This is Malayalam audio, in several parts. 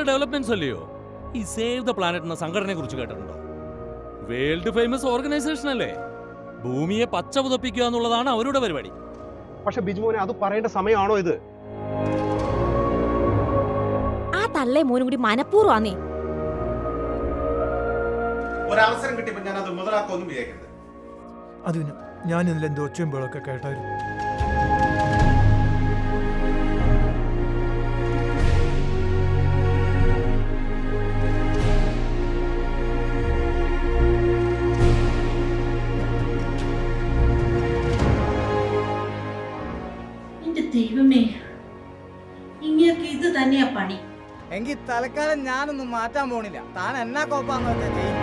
ഡെവലപ്മെന്റ്സ് അല്ലയോ? ഈ സേവ് ദ പ്ലാനറ്റ് എന്ന സംഘടനയെ കുറിച്ച് കേട്ടിട്ടുണ്ടോ? വേൾഡ് ഫേമസ് ഓർഗനൈസേഷൻ അല്ലേ? ഭൂമിയെ പച്ച പുതപ്പിക്കുക എന്നുള്ളതാണ് അവരുടെ പരിപാടി. പക്ഷെ ബിജുമോനെ, അത് പറയേണ്ട സമയമാണോ ഇത്? ആ തള്ളേ മോനും കൂടി മനഃപൂർവ്വമാന്നേ. ഒരവസരം കിട്ടിയപ്പോ ഞാൻ അത് മുതലാക്കൊന്നും വിചാരിക്കരുത്. അതിന് ഞാൻ ഇന്നലെ എന്തോ ഒച്ചയുമ്പോഴൊക്കെ കേട്ടായിരുന്നു. ദൈവമേ, ഇങ്ങനെയൊക്കെ ഇത് തന്നെയാ പണി. എങ്കിൽ തൽക്കാലം ഞാനൊന്നും മാറ്റാൻ പോണില്ല. താൻ എന്നാ കോപ്പാന്ന് വെച്ചാ ചെയ്യും.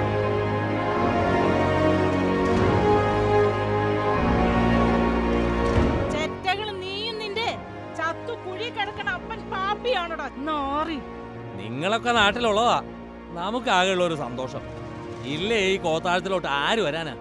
നിങ്ങളൊക്കെ നാട്ടിലുള്ളതാ. നമുക്ക് ആകെയുള്ള ഒരു സന്തോഷം. ഇല്ലേ ഈ കോത്താഴത്തിലോട്ട് ആര് വരാനാ?